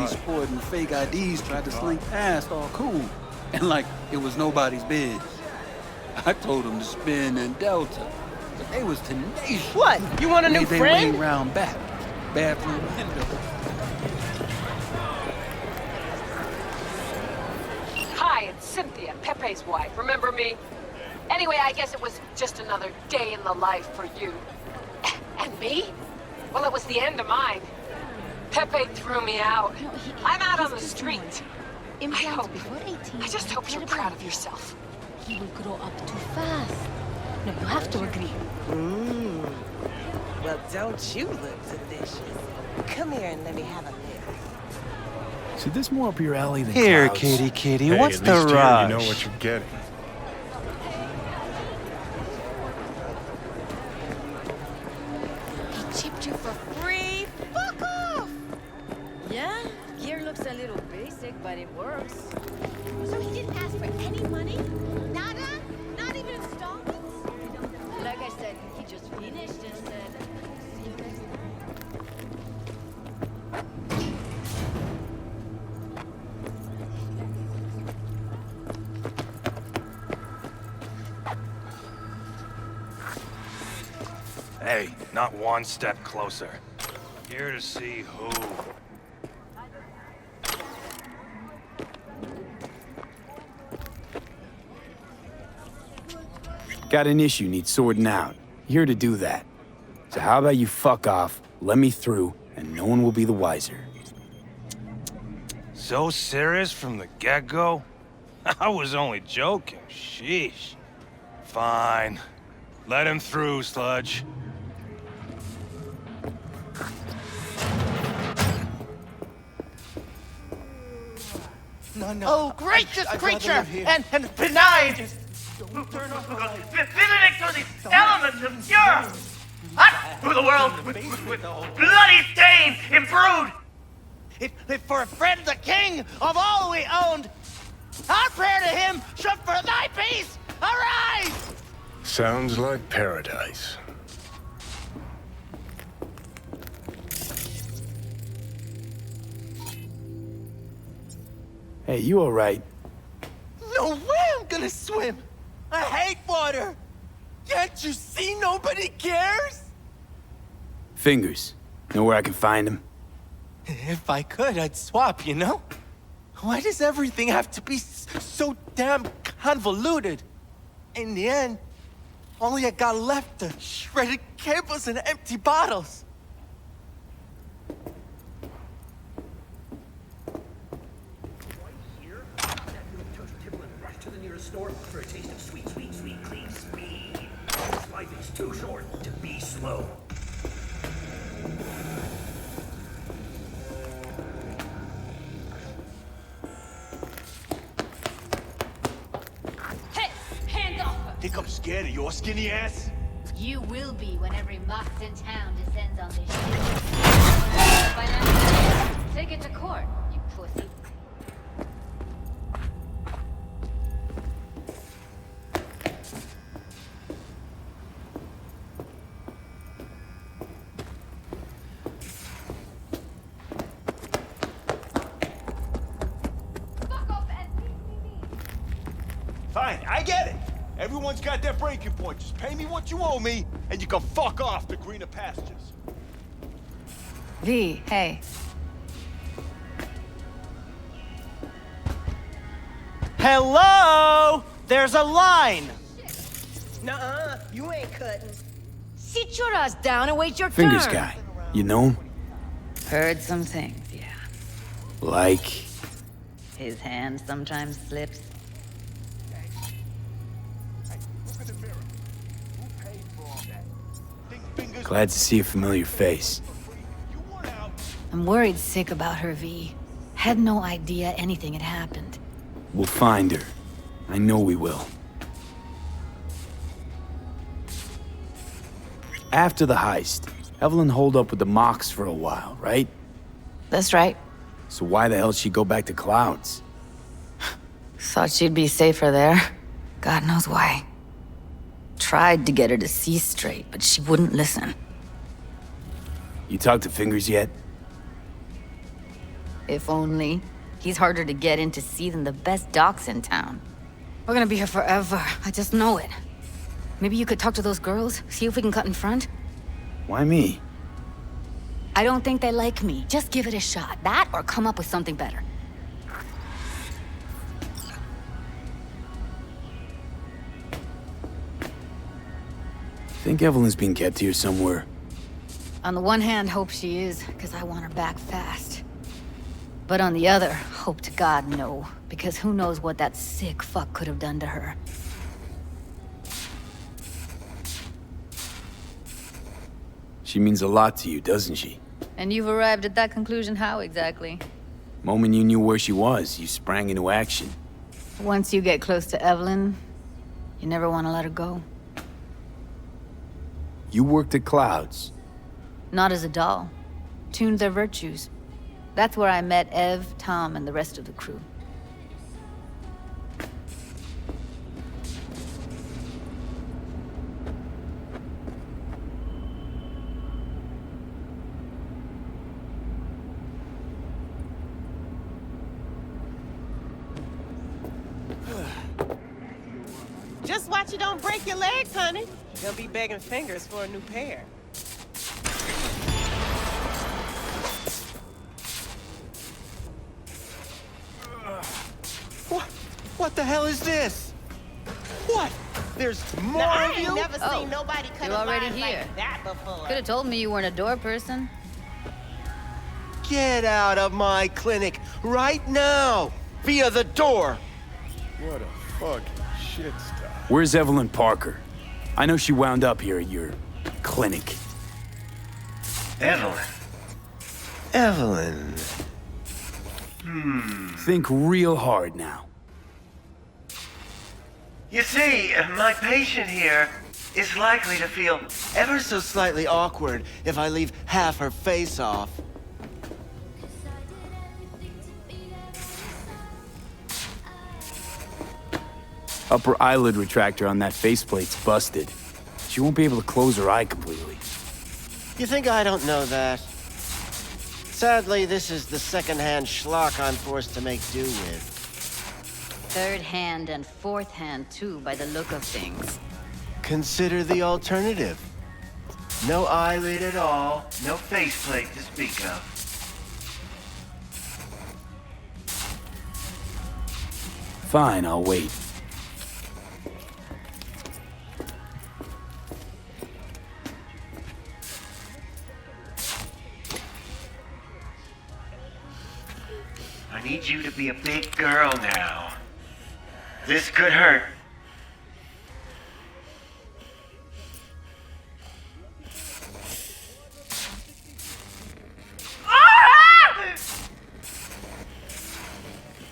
ladies sporting fake IDs tried to slink past all cool. And like it was nobody's biz. I told them to spin and Delta. But they was tenacious. What? You want a new They friend? way round back. Bathroom window. Hi, it's Cynthia, Pepe's wife. Remember me? Anyway, I guess it was just another day in the life for you. And me? Well, it was the end of mine. Pepe threw me out. I'm out on the street. I just hope you're proud of yourself. He will grow up too fast. No, you have to agree. Well, don't you look delicious. Come here and let me have a lick. See, this more up your alley than Here, clouds. kitty, Hey, what's at the least here rush? you know what you're getting. He chipped you for free. Fuck off! Yeah, gear looks a little basic, but it works. So he didn't ask for any money? Nada? Not even installments? Like I said, he just finished and said, see you next time. Hey, not one step closer. Here to see who. Got an issue needs sorting out. Here to do that. So how about you fuck off, let me through, and no one will be the wiser. So serious from the get-go? I was only joking, sheesh. Fine. Let him through, Sludge. No. Oh, gracious creature! And benign! Visiting through these elements of pure! Up through the world with bloody stain imbrued! If for a friend the king of all we owned, our prayer to him should for thy peace arise! Sounds like paradise. Hey, you alright? No way I'm gonna swim! I hate water! Can't you see nobody cares? Fingers. Know where I can find him? If I could, I'd swap, you know? Why does everything have to be so damn convoluted? In the end, all I got left are shredded cables and empty bottles. To the nearest store for a taste of sweet, clean speed. This life is too short to be slow. Hey, hands off her! Think I'm scared of your skinny ass? You will be when every mox in town descends on this shit. Financial, take it to court, you pussy. Fine, I get it. Everyone's got their breaking point. Just pay me what you owe me, and you can fuck off to greener pastures. V, hey. Hello? There's a line! Nuh-uh, you ain't cutting. Sit your ass down and wait your Fingers turn. guy. You know him? Heard some things, yeah. Like... His hand sometimes slips. Glad to see a familiar face. I'm worried sick about her, V. Had no idea anything had happened. We'll find her. I know we will. After the heist, Evelyn holed up with the Mox for a while, right? That's right. So why the hell she'd go back to Clouds? Thought she'd be safer there. God knows why. Tried to get her to see straight, but she wouldn't listen. You talked to Fingers yet? If only. He's harder to get in to see than the best docs in town. We're gonna be here forever. I just know it. Maybe you could talk to those girls, see if we can cut in front? Why me? I don't think they like me. Just give it a shot. That or come up with something better. Think Evelyn's being kept here somewhere. On the one hand, hope she is, because I want her back fast. But on the other, hope to God no, because who knows what that sick fuck could have done to her. She means a lot to you, doesn't she? And you've arrived at that conclusion how exactly? Moment you knew where she was, you sprang into action. Once you get close to Evelyn, you never want to let her go. You worked at Clouds. Not as a doll. Tuned their virtues. That's where I met Ev, Tom, and the rest of the crew. Just watch you don't break your legs, honey. You'll be begging fingers for a new pair. What the hell is this? What? There's more Now, I of ain't you? never seen nobody cut you're a already line here. like that before. Could have told me you weren't a door person. Get out of my clinic right now! Via the door! What a fucking shit stop. Where's Evelyn Parker? I know she wound up here at your clinic. Evelyn. Think real hard now. You see, my patient here is likely to feel Ever so slightly awkward if I leave half her face off. Upper eyelid retractor on that faceplate's busted. She won't be able to close her eye completely. You think I don't know that? Sadly, this is the second-hand schlock I'm forced to make do with. Third hand and fourth hand, too, by the look of things. Consider the alternative. no eyelid at all, no faceplate to speak of. Fine, I'll wait. I need you to be a big girl now. This could hurt.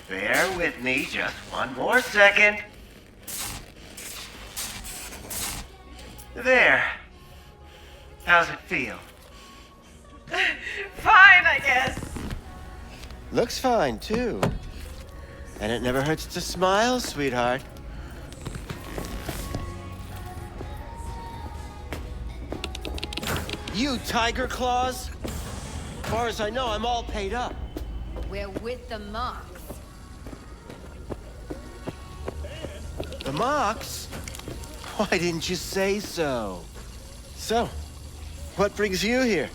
Bear with me just one more second. There. How's it feel? Fine, I guess. Looks fine, too. And it never hurts to smile, sweetheart. You tiger claws? As far as I know, I'm all paid up. We're with the Mox. The Mox? Why didn't you say so? So, what brings you here?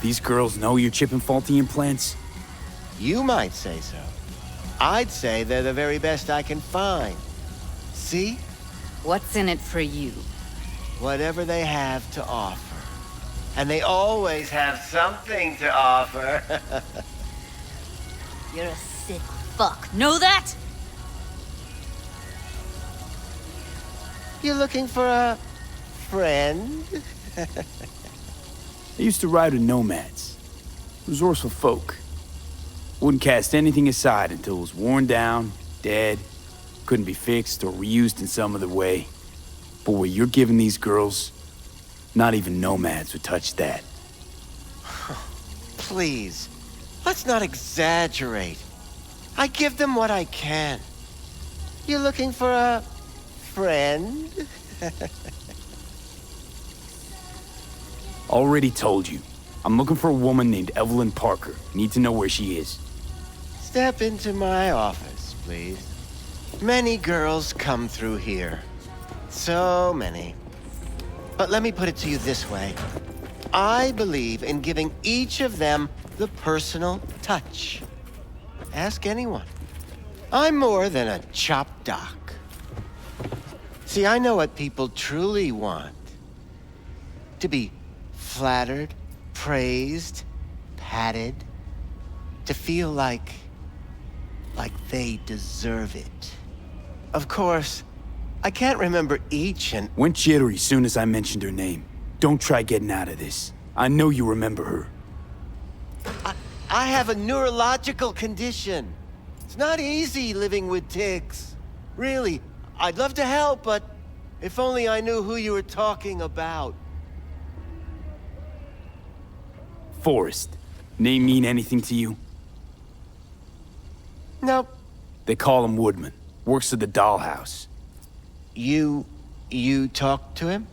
These girls know you're chipping faulty implants? You might say so. I'd say they're the very best I can find. See? What's in it for you? Whatever they have to offer. And they Always have something to offer. You're a sick fuck. Know that? You looking for a friend? I used to ride with Nomads. Resourceful folk. Wouldn't cast anything aside until it was worn down, dead, couldn't be fixed or reused in some other way. But what you're giving these girls, not even Nomads would touch that. Please, let's not exaggerate. I give them what I can. You looking for a friend? Already told you. I'm looking for a woman named Evelyn Parker. Need to know where she is. Step into my office, please. Many girls come through here. So many. But let me put it to you this way. I believe in giving each of them the personal touch. Ask anyone. I'm more than a chop doc. See, I know what people truly want. To be flattered, praised, patted. To feel like they deserve it. Of course, I can't remember each and... Went jittery soon as I mentioned her name. Don't try getting out of this. I know you remember her. I have a neurological condition. It's not easy living with tics. Really, I'd love to help, but if only I knew who you were talking about. Forrest. Name mean anything to you? Nope. They call him Woodman. Works at the dollhouse. You talked to him?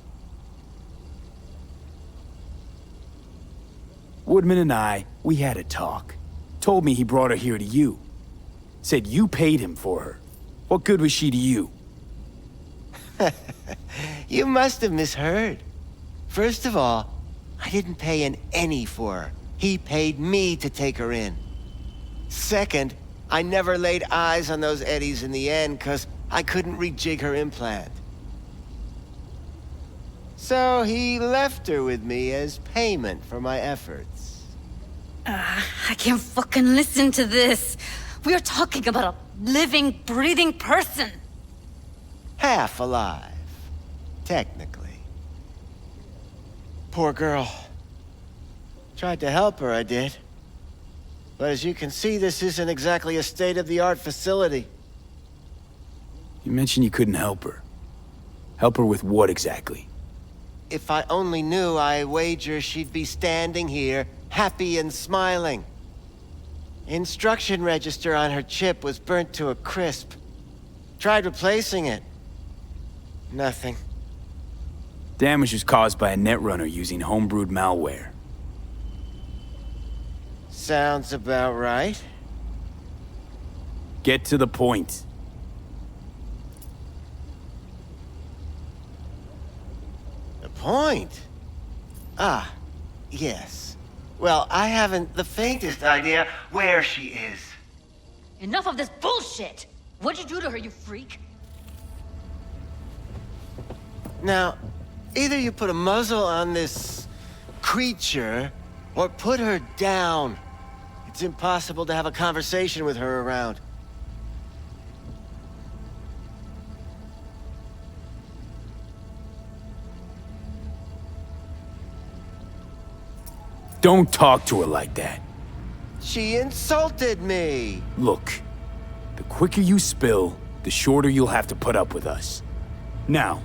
Woodman and I, we had a talk. Told me he brought her here to you. Said you paid him for her. What good was she to you? You must have misheard. First of all, I didn't pay an any for her. He paid me to take her in. Second, I never laid eyes on those eddies in the end because I couldn't rejig her implant. So he left her with me as payment for my efforts. I can't fucking listen to this. We are talking about a living, breathing person. Half alive, technically. Poor girl. Tried to help her, I did. But as you can see, this isn't exactly a state-of-the-art facility. You mentioned you couldn't help her. Help her with what exactly? If I only knew, I wager she'd be standing here, happy and smiling. Instruction register on her chip was burnt to a crisp. Tried replacing it. Nothing. Damage was caused by a netrunner using homebrewed malware. Sounds about right. Get to the point. The point? Ah, yes. Well, I haven't the faintest idea where she is. Enough of this bullshit! What'd you do to her, you freak? Now, either you put a muzzle on this creature, or put her down. It's impossible to have a conversation with her around. Don't talk to her like that. She insulted me! Look, the quicker you spill, the shorter you'll have to put up with us. Now,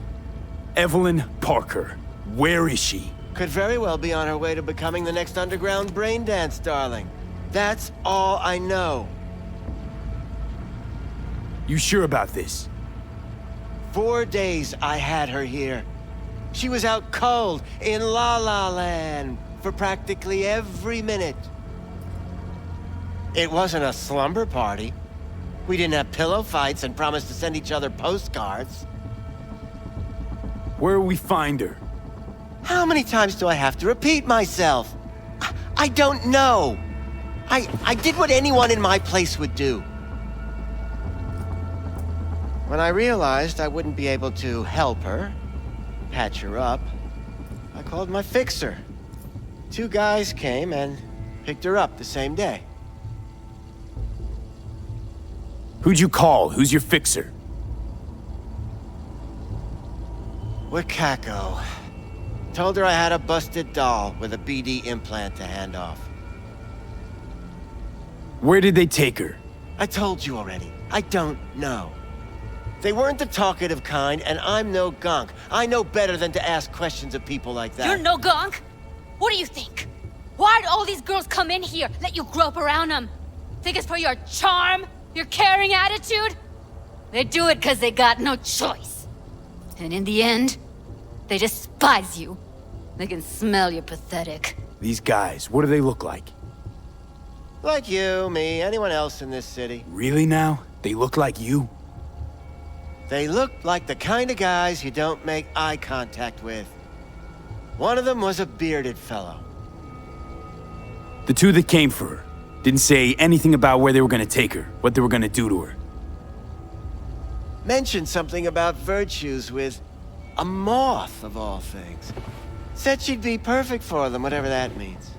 Evelyn Parker, where is she? Could very well be on her way to becoming the next underground brain dance darling. That's all I know. You sure about this? 4 days I had her here. She was out cold in La La Land for practically every minute. It wasn't a slumber party. We didn't have pillow fights and promised to send each other postcards. Where will we find her? How many times do I have to repeat myself? I don't know. I did what anyone in my place would do. When I realized I wouldn't be able to help her, patch her up, I called my fixer. 2 guys came and picked her up the same day. Who'd you call? Who's your fixer? Wakako. Told her I had a busted doll with a BD implant to hand off. Where did they take her? I told you already. I don't know. They weren't the talkative kind, and I'm no gonk. I know better than to ask questions of people like that. You're no gonk? What do you think? Why'd all these girls come in here, let you grope around them? Think it's for your charm? Your caring attitude? They do it because they got no choice. And in the end, they despise you. They can smell you're pathetic. These guys, what do they look like? Like you, me, anyone else in this city. Really now? They look like you? They look like the kind of guys you don't make eye contact with. One of them was a bearded fellow. The two that came for her didn't say anything about where they were gonna take her, what they were gonna do to her. Mentioned something about virtues with a moth, of all things. Said she'd be perfect for them, whatever that means.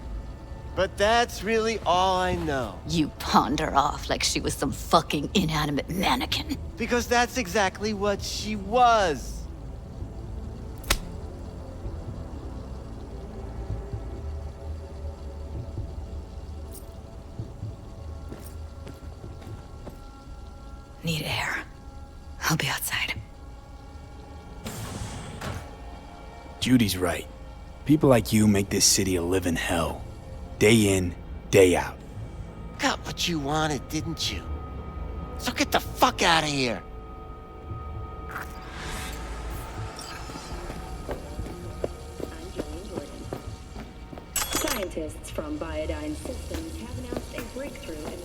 But that's really all I know. You pawned her off like she was some fucking inanimate mannequin. Because that's exactly what she was. Need air. I'll be outside. Judy's right. People like you make this city a living hell. Day in, day out. Got what you wanted, didn't you? So get the fuck out of here. Scientists from Biodyne Systems have announced a breakthrough in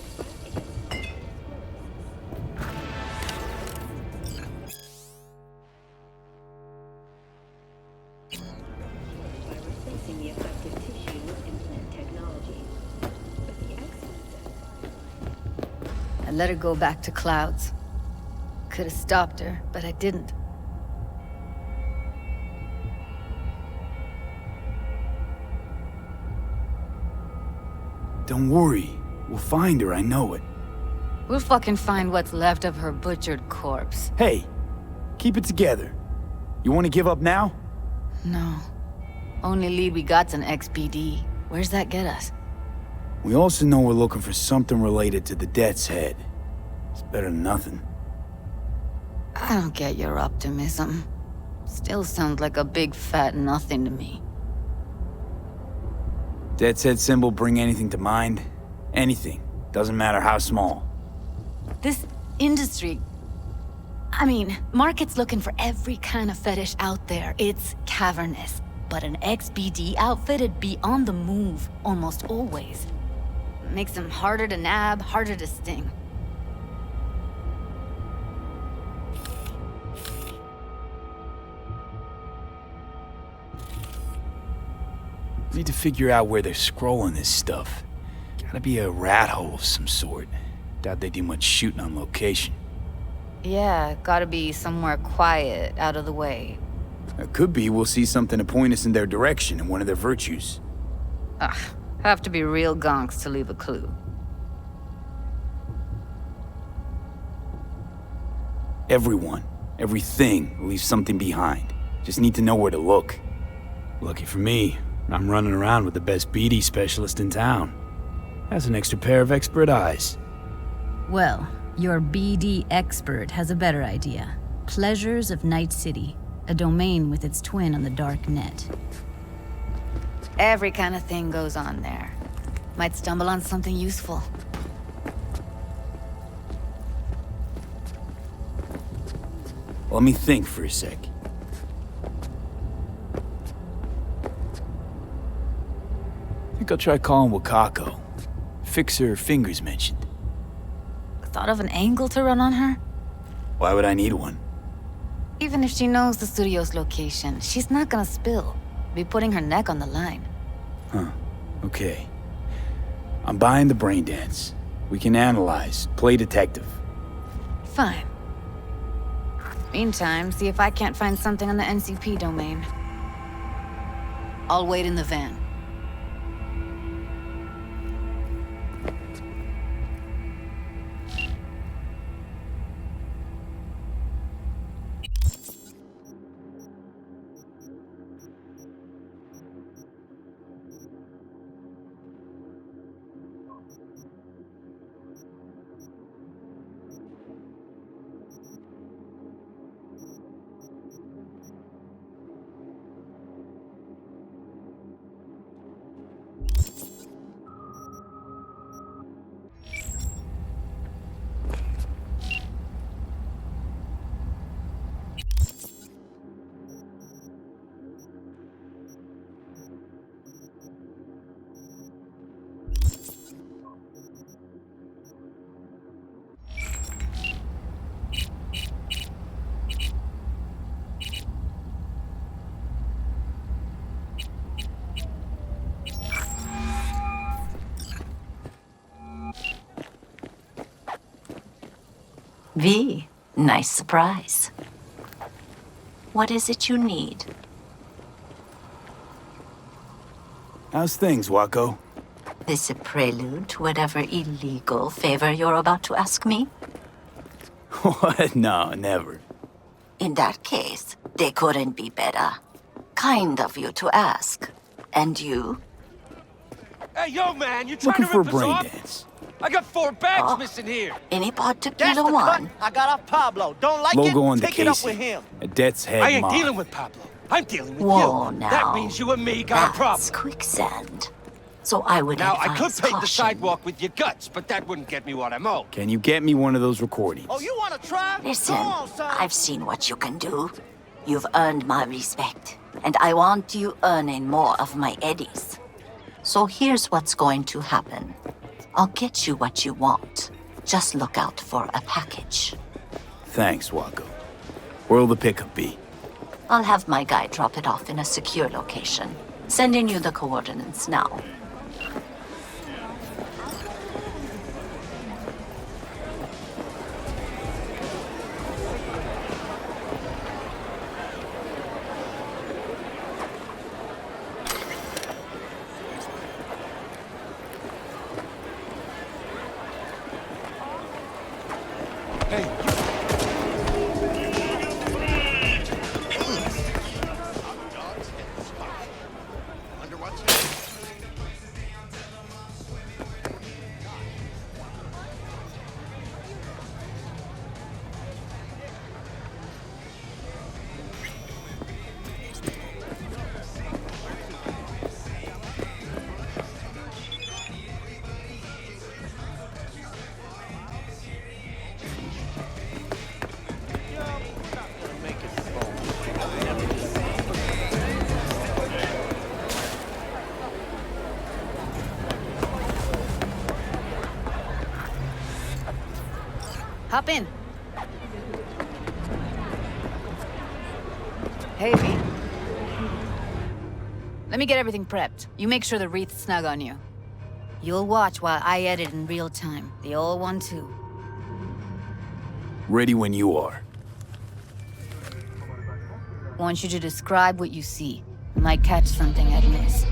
by replacing the affected tissue with implant technology. But the I let her go back to Clouds. Could have stopped her, but I didn't. Don't worry. We'll find her, I know it. We'll fucking find what's left of her butchered corpse. Hey, keep it together. You want to give up now? No. Only lead we got's an XBD. Where's that get us? We also know we're looking for something related to the Death's Head. It's better than nothing. I don't get your optimism. Still sounds like a big fat nothing to me. Death's Head symbol bring anything to mind? Anything. Doesn't matter how small. This industry... I mean, market's looking for every kind of fetish out there. It's cavernous. But an XBD outfit'd be on the move, almost always. Makes them harder to nab, harder to sting. Need to figure out where they're scrolling this stuff. Gotta be a rat hole of some sort. Doubt they do much shooting on location. Yeah, gotta be somewhere quiet, out of the way. It could be we'll see something to point us in their direction in one of their virtues. Ugh, have to be real gonks to leave a clue. Everyone, everything leaves something behind. Just need to know where to look. Lucky for me, I'm running around with the best BD specialist in town. Has an extra pair of expert eyes. Well, your BD expert has a better idea. Pleasures of Night City, a domain with its twin on the dark net. Every kind of thing goes on there. Might stumble on something useful. Let me think for a sec. Think I'll try calling Wakako. Fix her fingers mentioned. Thought of an angle to run on her? Why would I need one? Even if she knows the studio's location, she's not gonna spill. Be putting her neck on the line. Huh. Okay. I'm buying the brain dance. We can analyze, play detective. Fine. Meantime, see if I can't find something on the NCP domain. I'll wait in the van. V, nice surprise. What is it you need? How's things, Wako? This a prelude to whatever illegal favor you're about to ask me? What? No, never. In that case, they couldn't be better. Kind of you to ask. And you? Hey, yo, man, you trying Looking to for a rip us brain off? dance. I got 4 bags missing here. Any That's particular the cut one? I got off Pablo. Don't like Logo it? on the Take it up casing. with him. A death's head I ain't mob. dealing with Pablo. I'm dealing with Whoa, you. now. That means you and me got a problem. That's quicksand. So I would Now, I could advise paint the caution. sidewalk with your guts, but that wouldn't get me what I'm owed. Can you get me one of those recordings? Oh, you want to try? Listen, Go on, son. I've seen what you can do. You've earned my respect, and I want you earning more of my eddies. So here's what's going to happen. I'll get you what you want. Just look out for a package. Thanks, Wako. Where'll the pickup be? I'll have my guy drop it off in a secure location. Sending you the coordinates now. Hop in. Hey, V. Let me get everything prepped. You make sure the wreath's snug on you. You'll watch while I edit in real time. The old one, too. Ready when you are. Want you to describe what you see. Might catch something I'd miss.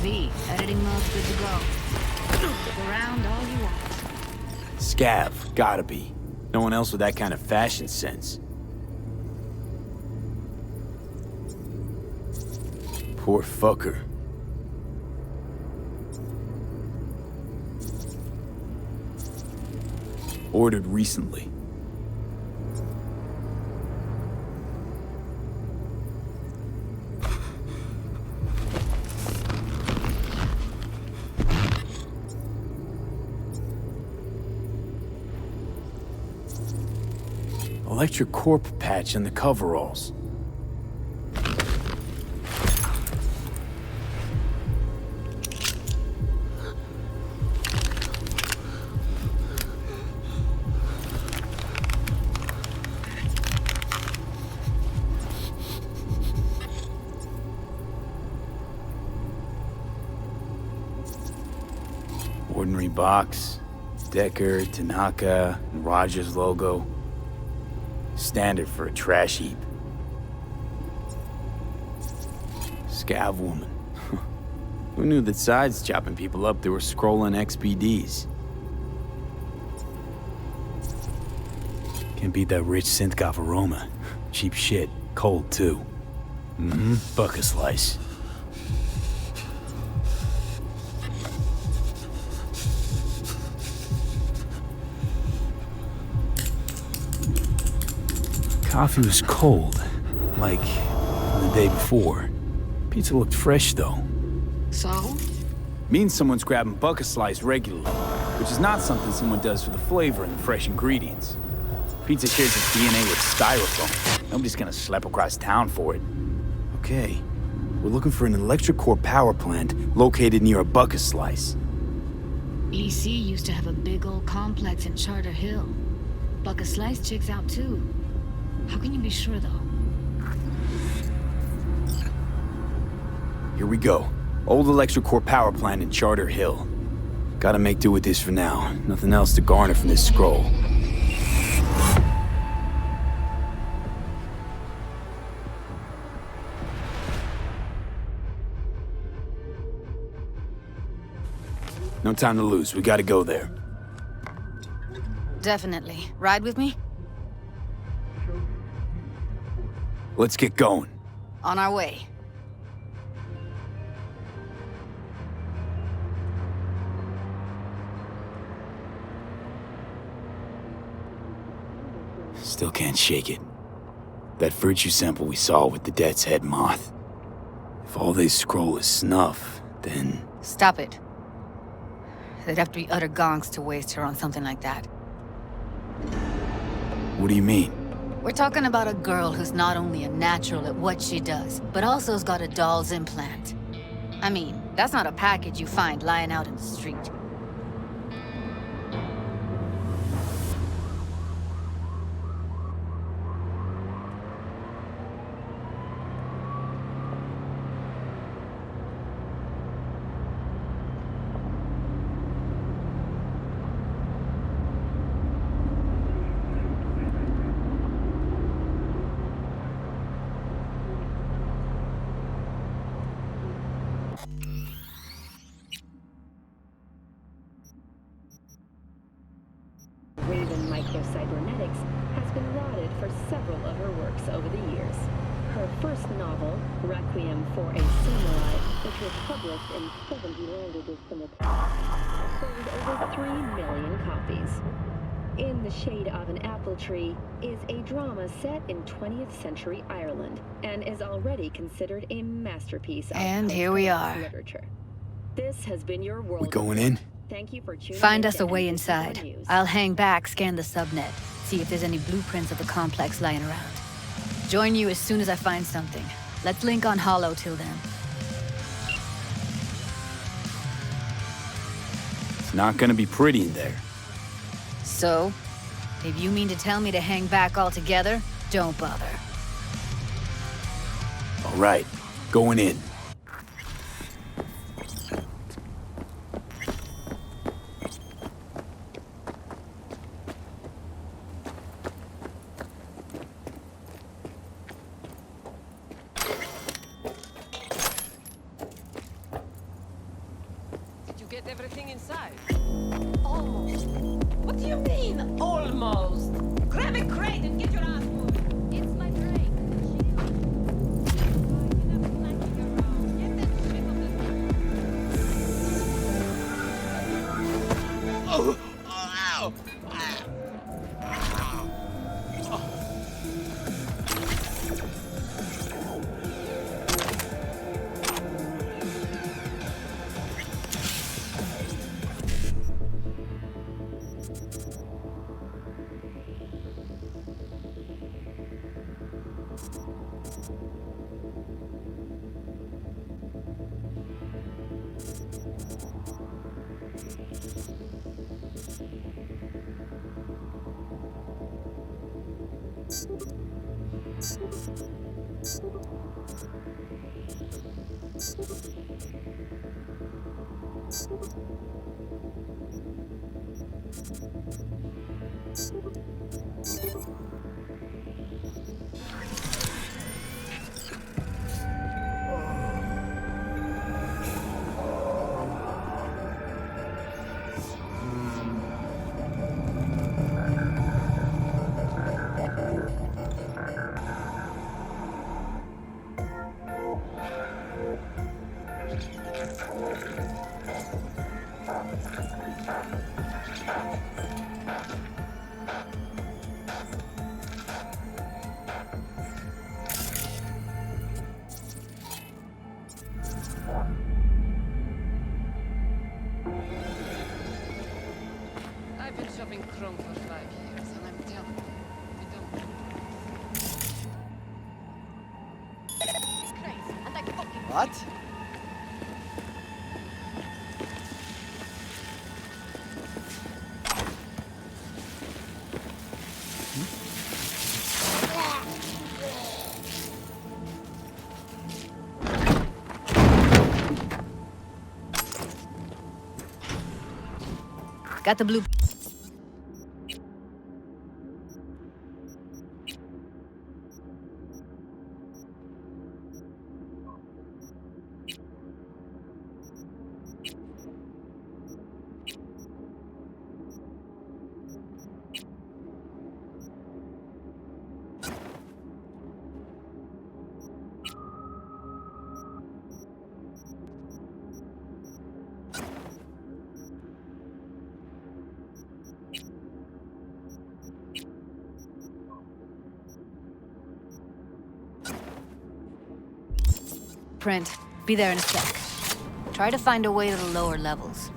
V, editing mode's good to go. Look around all you want. Scav, gotta be. No one else with that kind of fashion sense. Poor fucker. Ordered recently. Electric Corp patch in the coveralls. Ordinary box. Decker, Tanaka, and Rogers logo. Standard for a trash heap. Scav woman. Who knew that sides chopping people up, they were scrolling XPDs? Can't beat that rich synth-goth aroma. Cheap shit. Cold, too. Mm-hmm. Buck a slice. Coffee was cold, like the day before. Pizza looked fresh, though. So? Means someone's grabbing bucket slice regularly, which is not something someone does for the flavor and the fresh ingredients. Pizza shares its DNA with styrofoam. Nobody's gonna slap across town for it. Okay, we're looking for an electric core power plant located near a bucket slice. EC used to have a big old complex in Charter Hill. Buck a Slice checks out too. How can you be sure though? Here we go. Old ElectroCore power plant in Charter Hill. Gotta make do with this for now. Nothing else to garner from this scroll. No time to lose. We gotta go there. Definitely. Ride with me? Let's get going. On our way. Still can't shake it. That virtue sample we saw with the Death's Head moth. If all they scroll is snuff, then... Stop it. They'd have to be utter gonks to waste her on something like that. What do you mean? We're talking about a girl who's not only a natural at what she does, but also has got a doll's implant. I mean, that's not a package you find lying out in the street. Cybernetics has been lauded for several of her works over the years. Her first novel, Requiem for a Samurai, which was published in 70 land edition, sold over 3 million copies. In the Shade of an Apple Tree is a drama set in 20th century Ireland and is already considered a masterpiece of and here we are. Literature. This has been your world. We going in? Thank you for tuning Find in us to a way NBC inside. News. I'll hang back, scan the subnet, see if there's any blueprints of the complex lying around. Join you as soon as I find something. Let's link on Hollow till then. It's not gonna be pretty in there. So, if you mean to tell me to hang back altogether, don't bother. All right, going in. Get everything inside? Almost. What do you mean, almost? Grab a crate and get your ass moving. It's my break. Oh! Ow! I've been shopping Chrome for 5 years, and I'm telling you, we don't. What? Got the blue... Print. Be there in a sec. Try to find a way to the lower levels.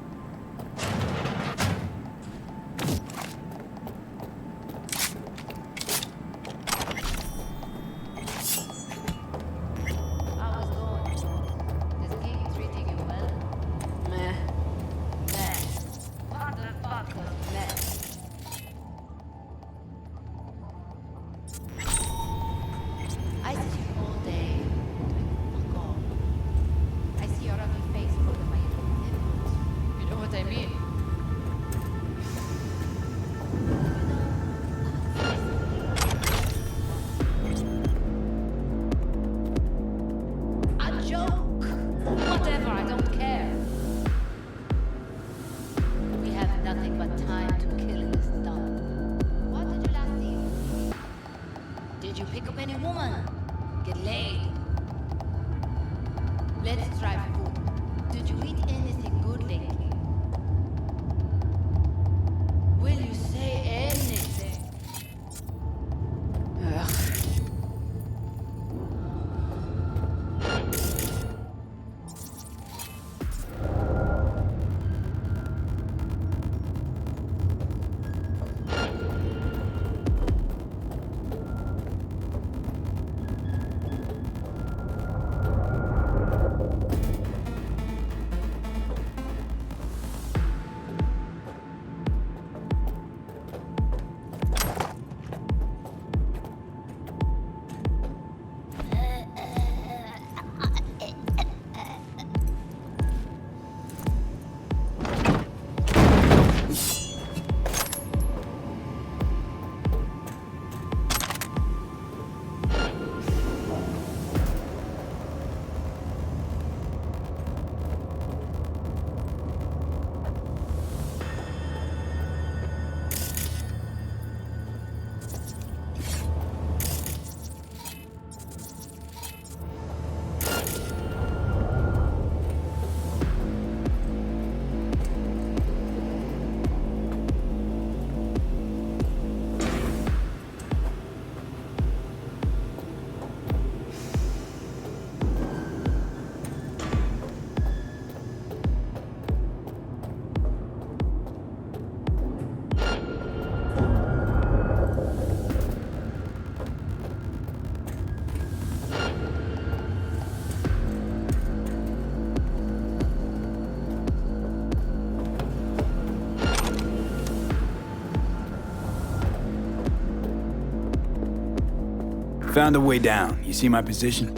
Found a way down. You see my position?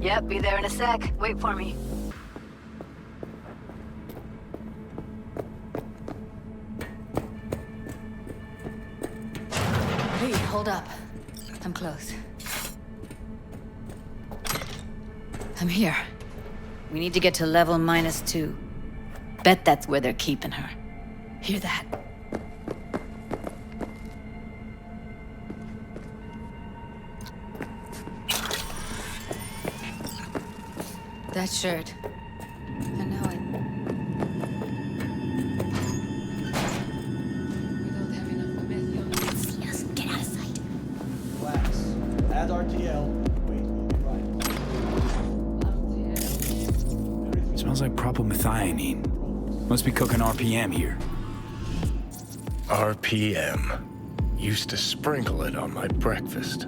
Yep, be there in a sec. Wait for me. Hey, hold up. I'm close. I'm here. We need to get to level -2. Bet that's where they're keeping her. Hear that? That shirt. I know it. Yes, get out of sight. Relax. Add RTL. Wait, we'll be right. Smells like propylmethionine. Must be cooking RPM here. RPM. Used to sprinkle it on my breakfast.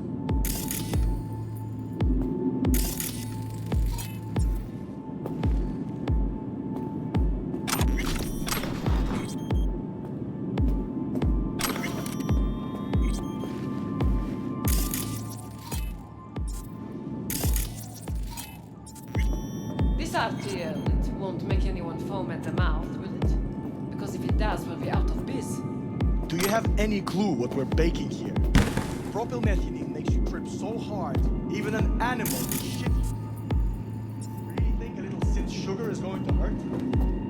This RTL, it won't make anyone foam at the mouth, will it? Because if it does, have any clue what we're baking here? Propylmethylene makes you trip so hard, even an animal would shit. Really think a little synth sugar is going to hurt?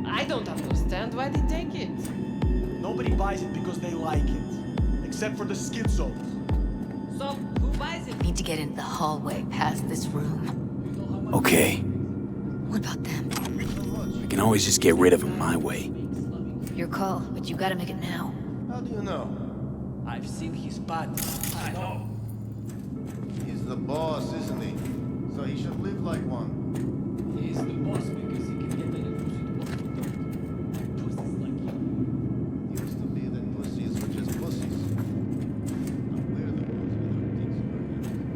I don't understand why they take it. Nobody buys it because they like it, except for the schizos. So, who buys it? Need to get into the hallway past this room. Okay, What about them? I can always just get rid of them my way. Your call, but you gotta make it now. How do you know? I've seen his body. I know. He's the boss, isn't he? So he should live like one. He's the boss because he can get any pussies like you. Used to be that pussies were just pussies. Now we're the ones with our dicks in our hands.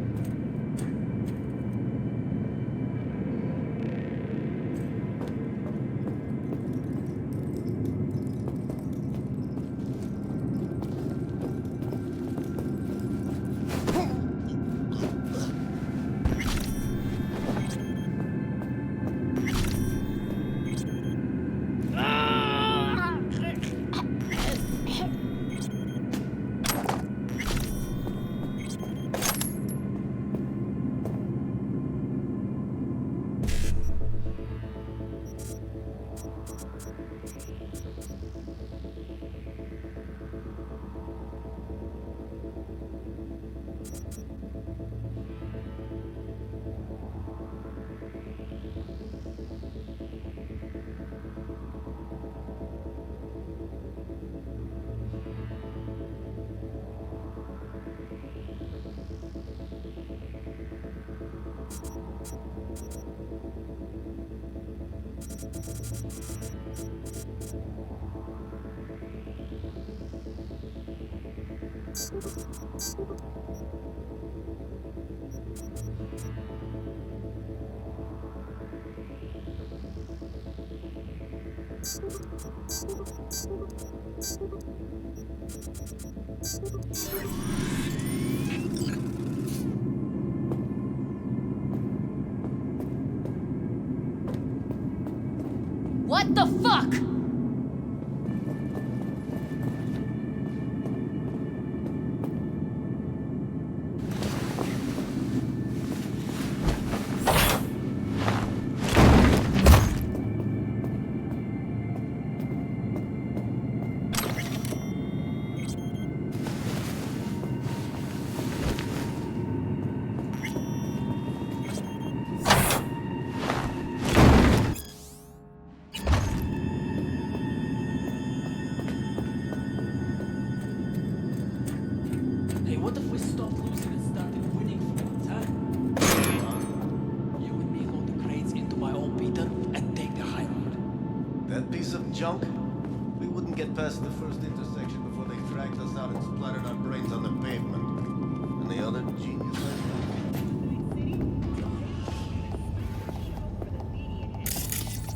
What the fuck? Hey, what if we stopped losing and started winning for once, huh? You and me load the crates into my old beater and take the high road. That piece of junk? We wouldn't get past the first intersection before they dragged us out and splattered our brains on the pavement. And the other genius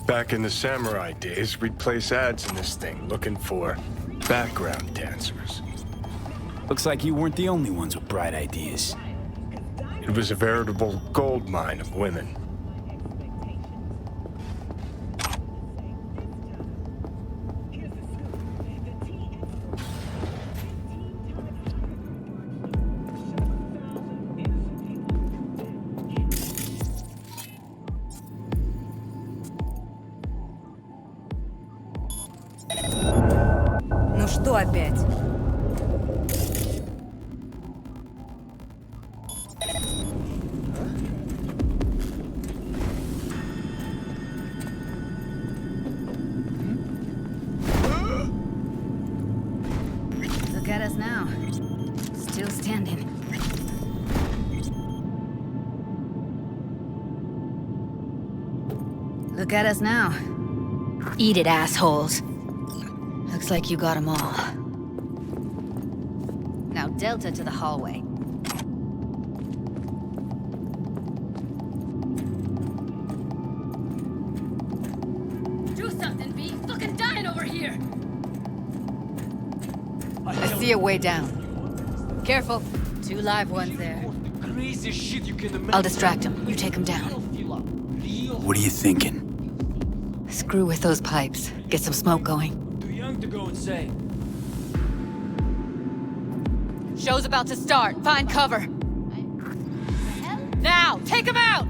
Back in the samurai days, we'd place ads in this thing looking for background dancers. Looks like you weren't the only ones with bright ideas. It was a veritable gold mine of women. Ну что опять? Look at us now. Still standing. Look at us now. Eat it, assholes. Looks like you got them all. Now Delta to the hallway. Do something, B. Fucking dying over here. I see a way down. Careful. 2 live ones there. Crazy shit you can imagine. I'll distract him. You take him down. What are you thinking? Screw with those pipes. Get some smoke going. Too young to go insane. Show's about to start. Find cover. Now, take him out!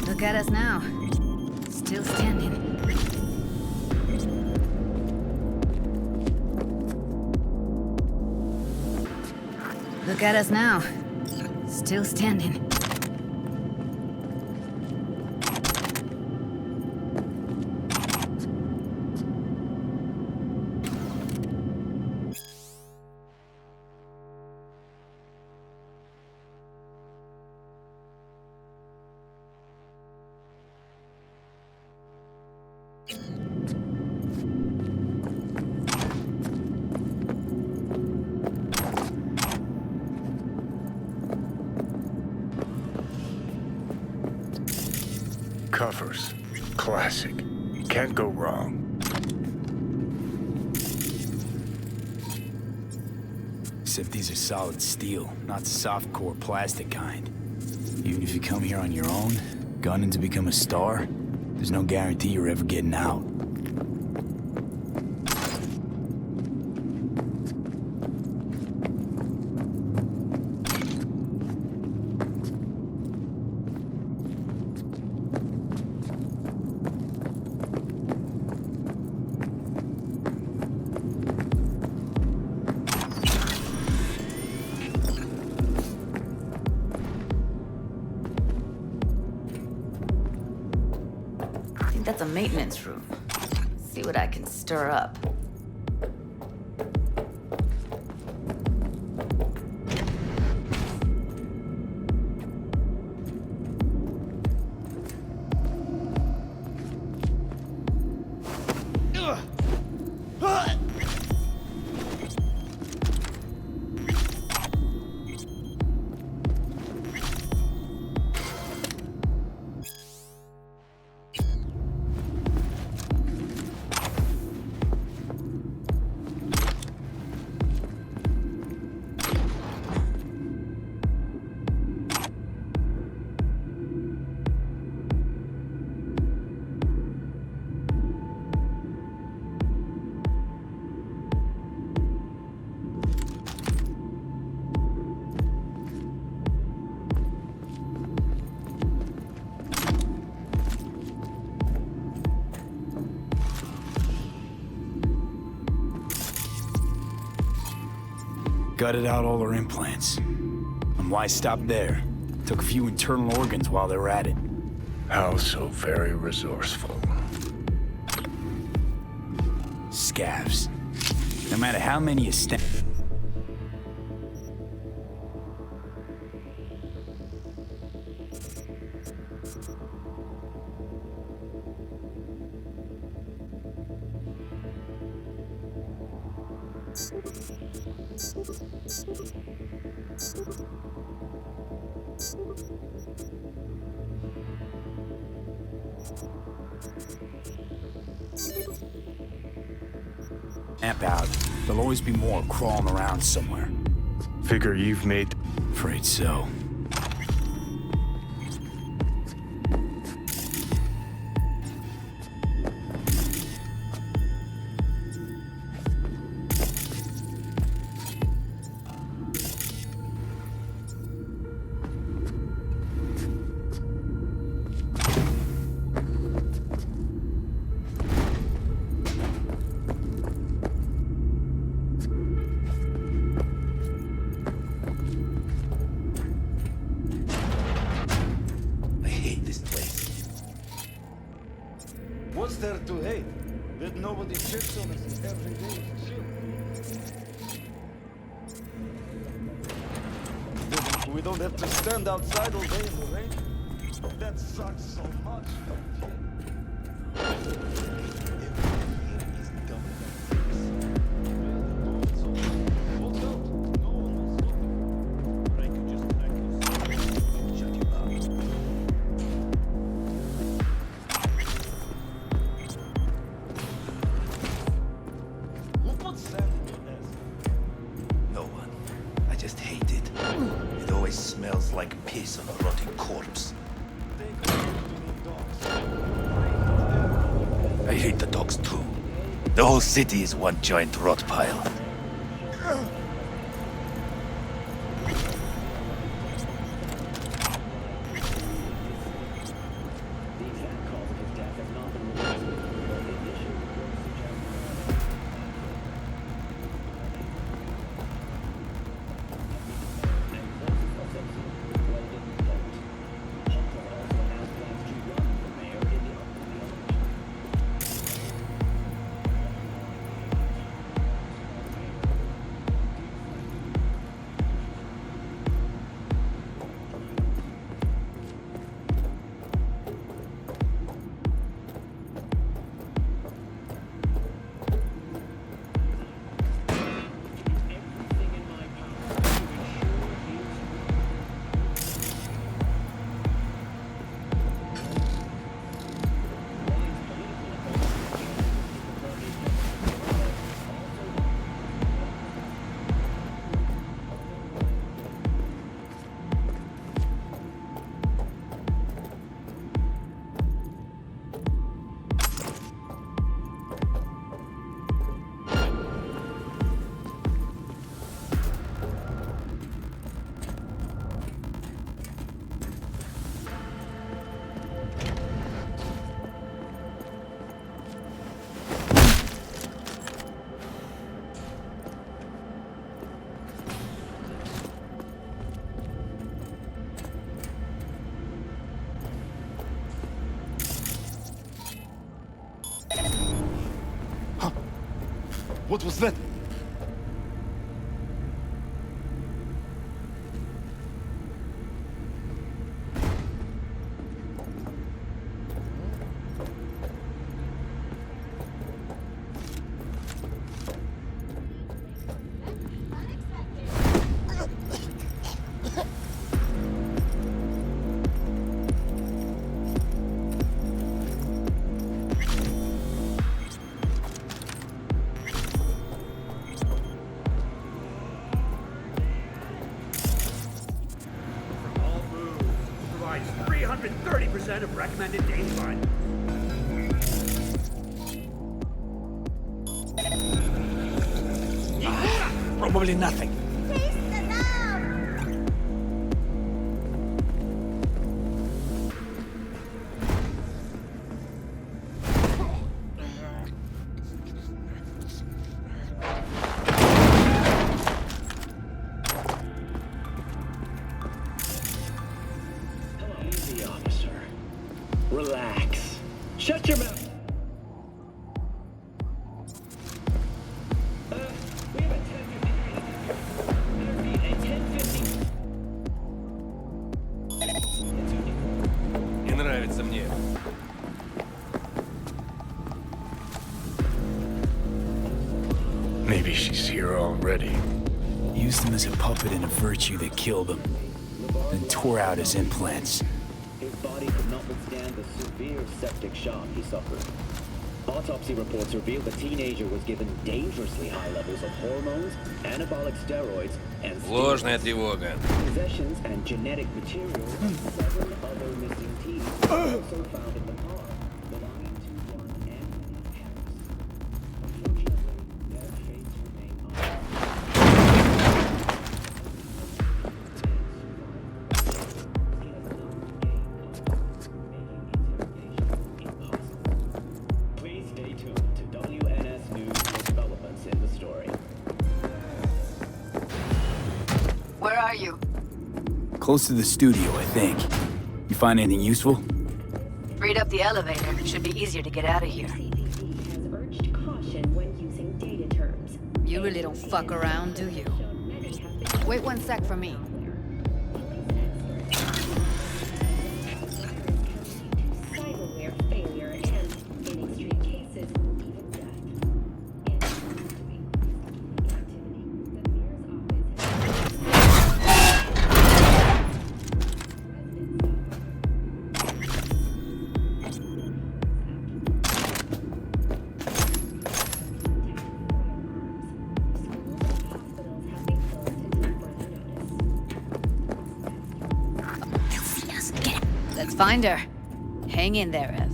Look at us now. Still standing. Look at us now. Still standing. Covers. Classic. Can't go wrong. Except these are solid steel, not softcore plastic kind. Even if you come here on your own, gunning to become a star, there's no guarantee you're ever getting out. That's a maintenance room. See what I can stir up. Gutted out all her implants. And why stop there? Took a few internal organs while they were at it. How so very resourceful. Scavs. No matter how many you stand. Amp out. There'll always be more crawling around somewhere. Figure you've made... Afraid so. What's there to hate? That nobody checks on us every day. That we don't have to stand outside all day in the rain. That sucks so much. place smells like piss on a rotting corpse. I hate the dogs too. The whole city is one giant rot pile. What was that? Provides 330% of recommended daily fine. Probably nothing. Easy, officer. Relax. Shut your mouth. Не нравится мне. Maybe she's here already. Used him as a puppet in a virtue that killed him, then tore out his implants. His body could not withstand the severe septic shock he suffered. Autopsy reports revealed the teenager was given dangerously high levels of hormones, anabolic steroids, and Ложная тревога. possessions and genetic material of 7 other missing teens were also found in the car, belonging to one Anthony Harris. Unfortunately, their fates remain Please stay tuned to WNS News for developments in the story. Where are you? Close to the studio, I think. You find anything useful? Freed up the elevator. Should be easier to get out of here. Caution when using data terms. You really don't fuck around, do you? Wait one sec for me. Cyberware failure and, in extreme cases, even death. Let's find her. Hang in there, Ev.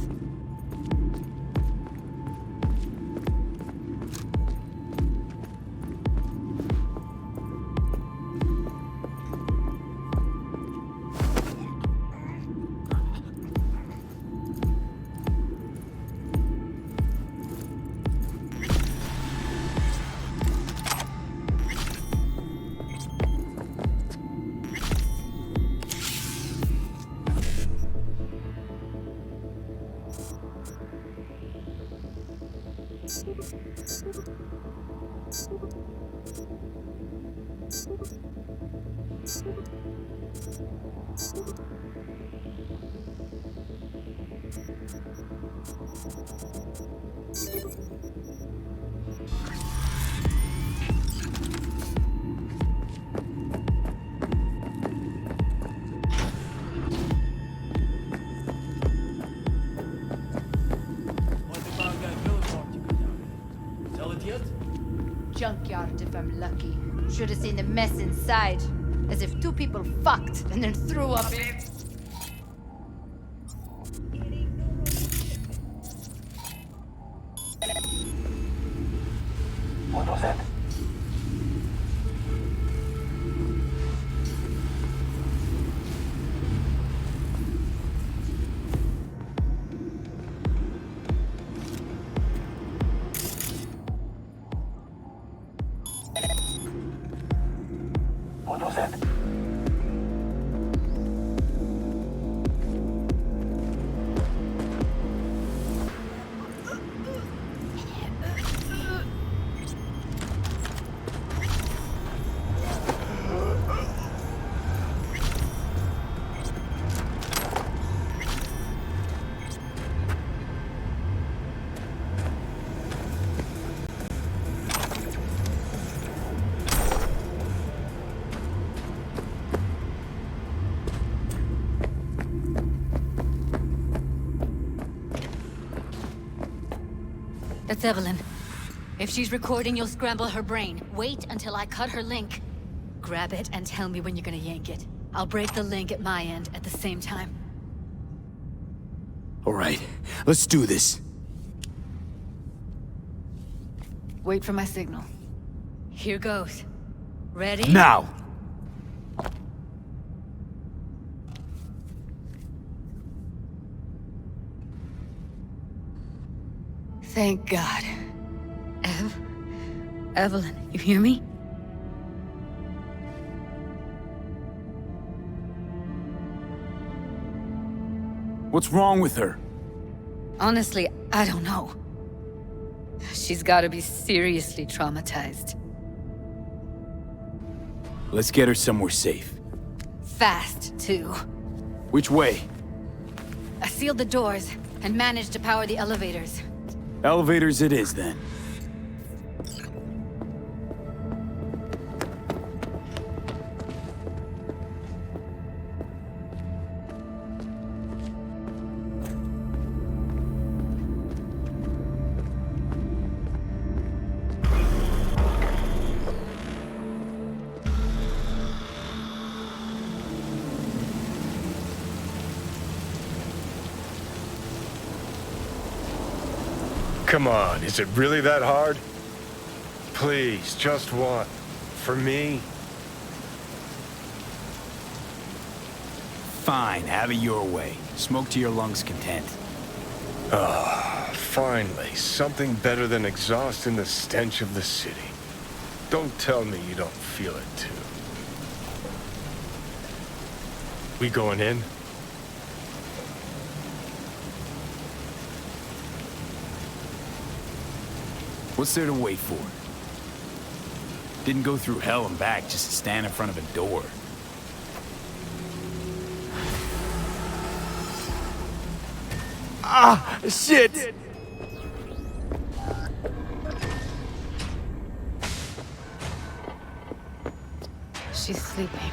Junkyard if I'm lucky. Should have seen the mess inside. As if two people fucked and then threw up in it. What was that? What was that? That's Evelyn. If she's recording, you'll scramble her brain. Wait until I cut her link. Grab it and tell me when you're gonna yank it. I'll break the link at my end at the same time. All right, let's do this. Wait for my signal. Here goes. Ready? Now! Thank God. Evelyn, you hear me? What's wrong with her? Honestly, I don't know. She's gotta be seriously traumatized. Let's get her somewhere safe. Fast, too. Which way? I sealed the doors and managed to power the elevators. Elevators it is, then. Come on, is it really that hard? Please, just one. For me? Fine, have it your way. Smoke to your lungs' content. Ah, finally, something better than exhaust in the stench of the city. Don't tell me you don't feel it, too. We going in? What's there to wait for? Didn't go through hell and back just to stand in front of a door. Ah, shit! She's sleeping.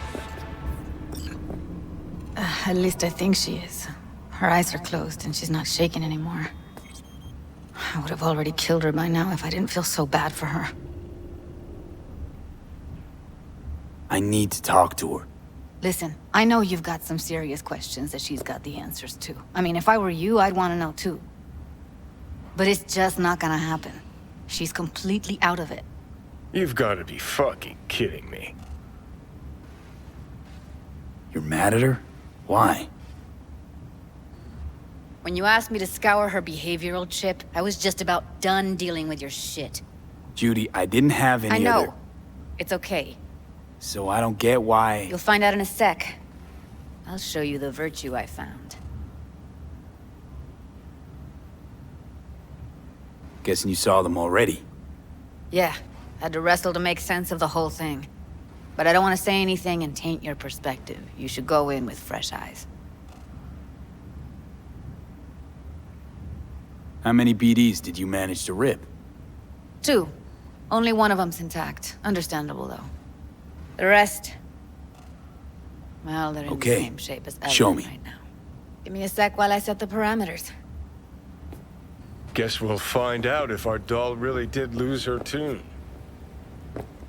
At least I think she is. Her eyes are closed and she's not shaking anymore. I would have already killed her by now if I didn't feel so bad for her. I need to talk to her. Listen, I know you've got some serious questions that she's got the answers to. I mean, if I were you, I'd want to know too. But it's just not gonna happen. She's completely out of it. You've got to be fucking kidding me. You're mad at her? Why? When you asked me to scour her behavioral chip, I was just about done dealing with your shit. Judy, I didn't have any I know. other... It's okay. So I don't get why... You'll find out in a sec. I'll show you the virtue I found. Guessing you saw them already. Yeah, had to wrestle to make sense of the whole thing. But I don't want to say anything and taint your perspective. You should go in with fresh eyes. How many BDs did you manage to rip? 2. Only one of them's intact. Understandable, though. The rest... well, they're in the same shape as Evelyn Show me. right now. Give me a sec while I set the parameters. Guess we'll find out if our doll really did lose her tune.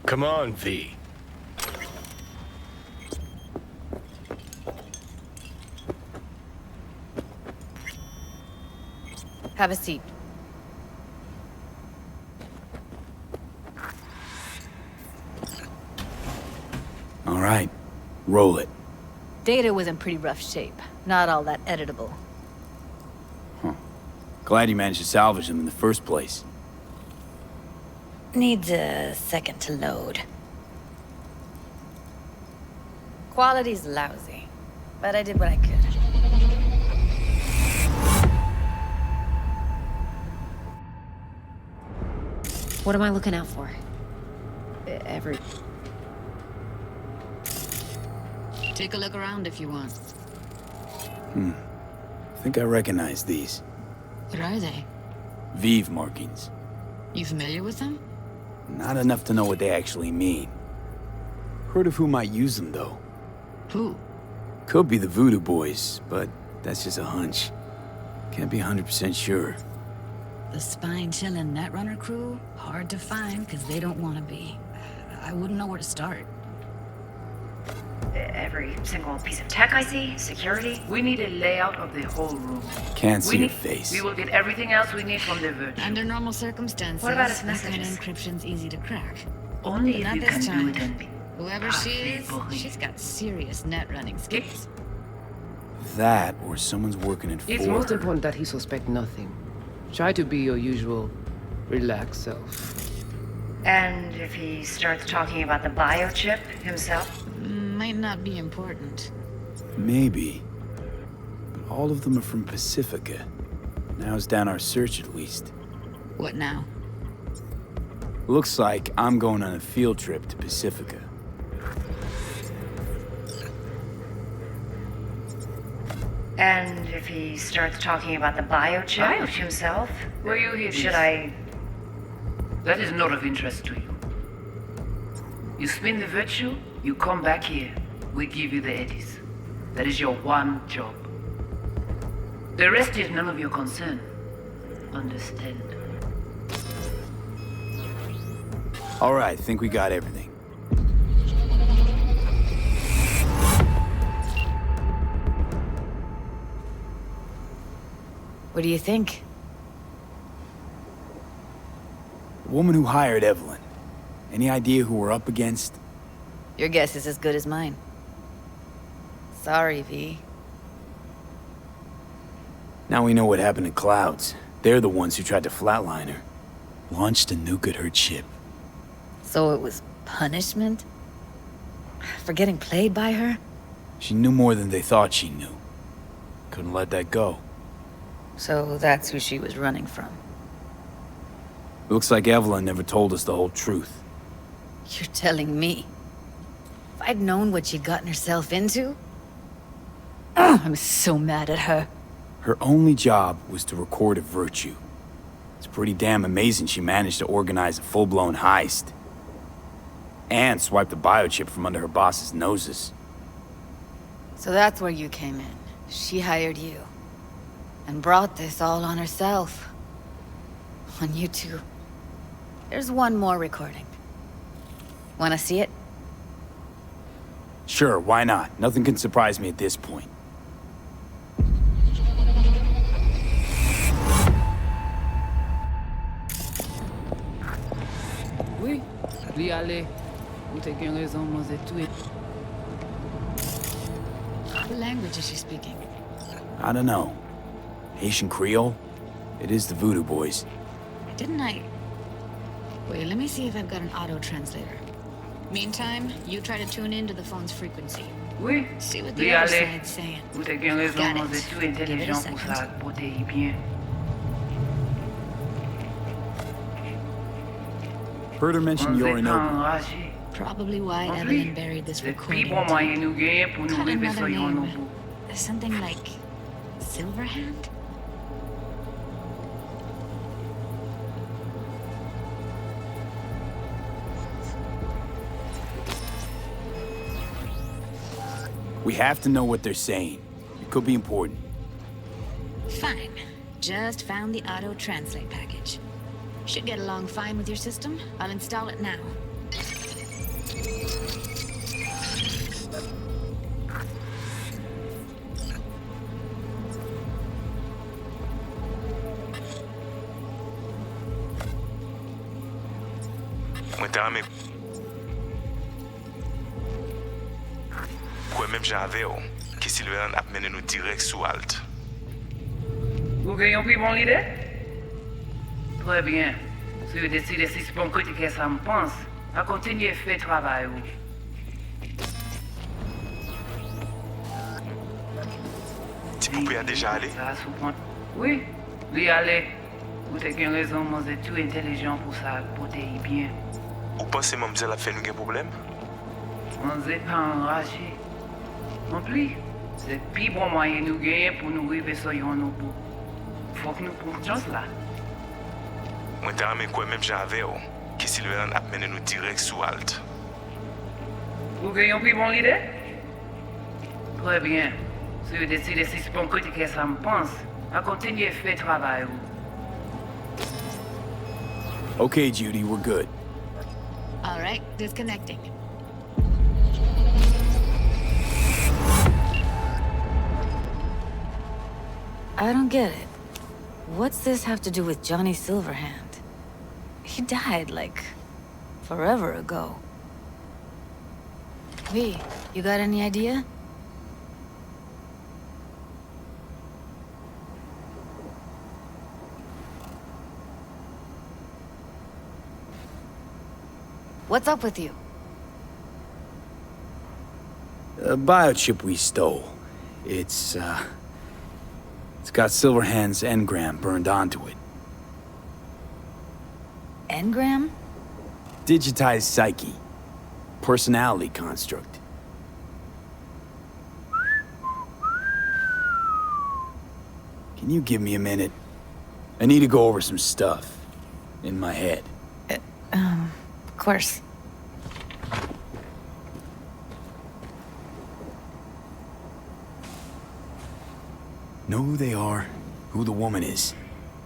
Come on, V. Have a seat. All right, roll it. Data was in pretty rough shape. Not all that editable. Glad you managed to salvage them in the first place. Needs a second to load. Quality's lousy, but I did what I could. What am I looking out for? Every... Take a look around if you want. I think I recognize these. What are they? Vive markings. You familiar with them? Not enough to know what they actually mean. Heard of who might use them, though. Who? Could be the Voodoo Boys, but that's just a hunch. Can't be 100% sure. The spine-chilling Netrunner crew? Hard to find, because they don't want to be. I wouldn't know where to start. Every single piece of tech I see, security. We need a layout of the whole room. Can't see your face. We will get everything else we need from the virtue. Under normal circumstances, What about its this kind of messages? encryption's easy to crack. Only But if you not can this do time. it and Whoever she is, she's got serious net running skills. That, or someone's working in It's for most her. important that he suspect nothing. Try to be your usual, relaxed self. And if he starts talking about the biochip himself? Might not be important. Maybe. But all of them are from Pacifica. Now's down our search, at least. What now? Looks like I'm going on a field trip to Pacifica. And if he starts talking about the biochip himself? Were you here? Should I... That is not of interest to you. You spin the virtue, you come back here. We give you the eddies. That is your one job. The rest is none of your concern. Understand? All right, think we got everything. What do you think? The woman who hired Evelyn. Any idea who we're up against? Your guess is as good as mine. Sorry, V. Now we know what happened to Clouds. They're the ones who tried to flatline her. Launched a nuke at her ship. So it was punishment? For getting played by her? She knew more than they thought she knew. Couldn't let that go. So that's who she was running from. Looks like Evelyn never told us the whole truth. You're telling me? If I'd known what she'd gotten herself into? I'm so mad at her. Her only job was to record a virtue. It's pretty damn amazing she managed to organize a full-blown heist. And swipe the biochip from under her boss's noses. So that's where you came in. She hired you. And brought this all on herself. On you two. There's one more recording. Wanna see it? Sure, why not? Nothing can surprise me at this point. Oui, li ale. Ou te gen raison, moi c'est tout. What language is she speaking? I don't know. Haitian Creole? It is the Voodoo Boys. Didn't I? Wait, let me see if I've got an auto-translator. Meantime, you try to tune into the phone's frequency. Oui, See what li the other ale. side's saying. Ou te gen raison, Got moi it. c'est tout Give it a intelligent pour second. ça, pour te y bien. Heard her mention On your s'est pas Inobu. enragé. Probably why En Evelyn plus, buried this c'est recording. plus bon moyen nous gagner pour nous Got lever another sur yon name. nouveau. Something like Silverhand? We have to know what they're saying. It could be important. Fine. Just found the auto-translate package. Should get along fine with your system. I'll install it now. Mwen te ame... Kwen menm jave yo, ki Silverhand ap mene nou direk sou alt. Vous gagnez plus bon l'idée? Très bien. Si vous décidez si c'est bon côté que ça me pense, à continuer à faire travail. Ti poupée a déjà allé? Ça surprend. Oui, lui aller. Vous avez raison, moi c'est tout intelligent pour ça, pour te y bien. Ou pense mamzelle ap fè nou gen problem? On n'est pas enragé. Non plus, c'est plus bon moyen nous gagner pour nous arriver sur yon nouveau. Faut que nous prenions chance là. Mwen te ame kwen menm jave yo, ki Silverhand ap mene nou direk sou alt. Vous gagnez plus bon l'idée? Très bien. Si vous décidez si c'est bon côté que ça me pense, à continuer à faire travail. Okay, Judy, we're good. All right, disconnecting. I don't get it. What's this have to do with Johnny Silverhand? He died, like, forever ago. V, you got any idea? What's up with you? A biochip we stole. It's got Silverhand's engram burned onto it. Engram? Digitized psyche. Personality construct. Can you give me a minute? I need to go over some stuff. In my head. Of course. Know who they are, who the woman is.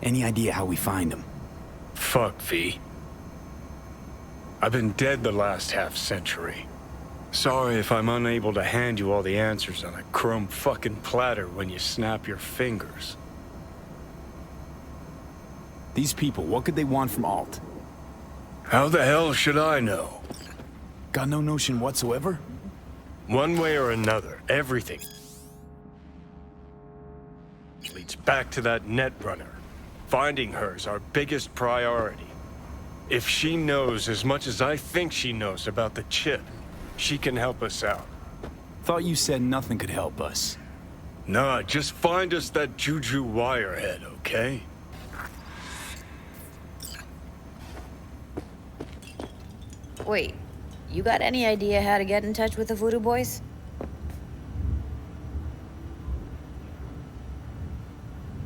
Any idea how we find them? Fuck, V. I've been dead the last half-century. Sorry if I'm unable to hand you all the answers on a chrome fucking platter when you snap your fingers. These people, what could they want from Alt? How the hell should I know? Got no notion whatsoever? One way or another, everything leads back to that Netrunner. Finding her's our biggest priority. If she knows as much as I think she knows about the chip, she can help us out. Thought you said nothing could help us. Nah, just find us that Juju wirehead, okay? Wait, you got any idea how to get in touch with the Voodoo Boys?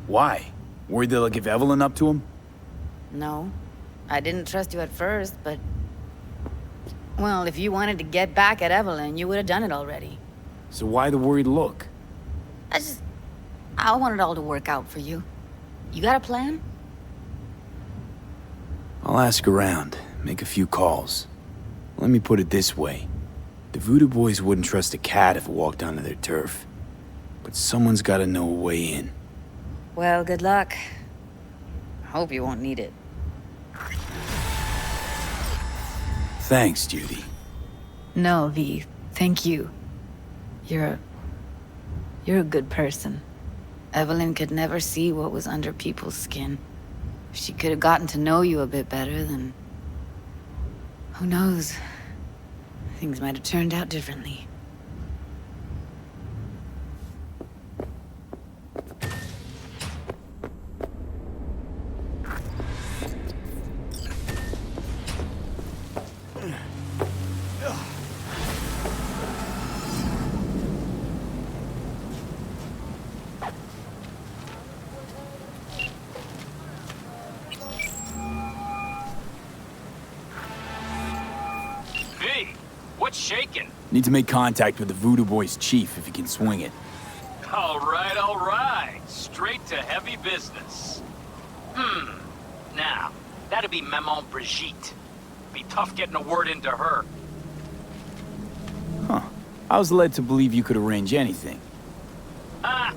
Why? Worried they'll give Evelyn up to him? No. I didn't trust you at first, but... Well, if you wanted to get back at Evelyn, you would have done it already. So why the worried look? I want it all to work out for you. You got a plan? I'll ask around, make a few calls. Let me put it this way. The Voodoo Boys wouldn't trust a cat if it walked onto their turf. But someone's gotta know a way in. Well, good luck. Hope you won't need it. Thanks, Judy. No, V. Thank you. You're a good person. Evelyn could never see what was under people's skin. If she could have gotten to know you a bit better, then... who knows? Things might have turned out differently. What's shaking? Need to make contact with the Voodoo Boys chief if he can swing it. All right. Straight to heavy business. Now, that'd be Maman Brigitte. Be tough getting a word into her. Huh. I was led to believe you could arrange anything. Ah!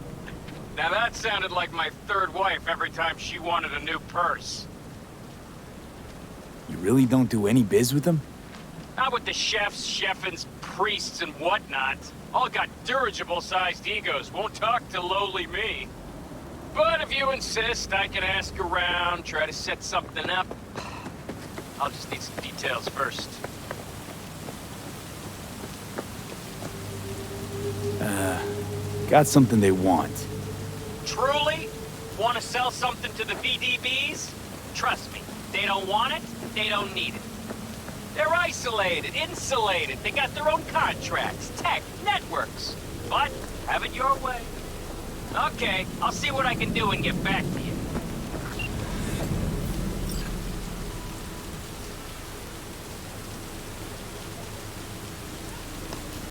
Now that sounded like my third wife every time she wanted a new purse. You really don't do any biz with them? Not with the chefs, chefins, priests, and whatnot. All got dirigible-sized egos, won't talk to lowly me. But if you insist, I can ask around, try to set something up. I'll just need some details first. Got something they want. Truly? Want to sell something to the VDBs? Trust me, they don't want it, they don't need it. They're isolated, insulated, they got their own contracts, tech, networks. But, have it your way. Okay, I'll see what I can do and get back to you.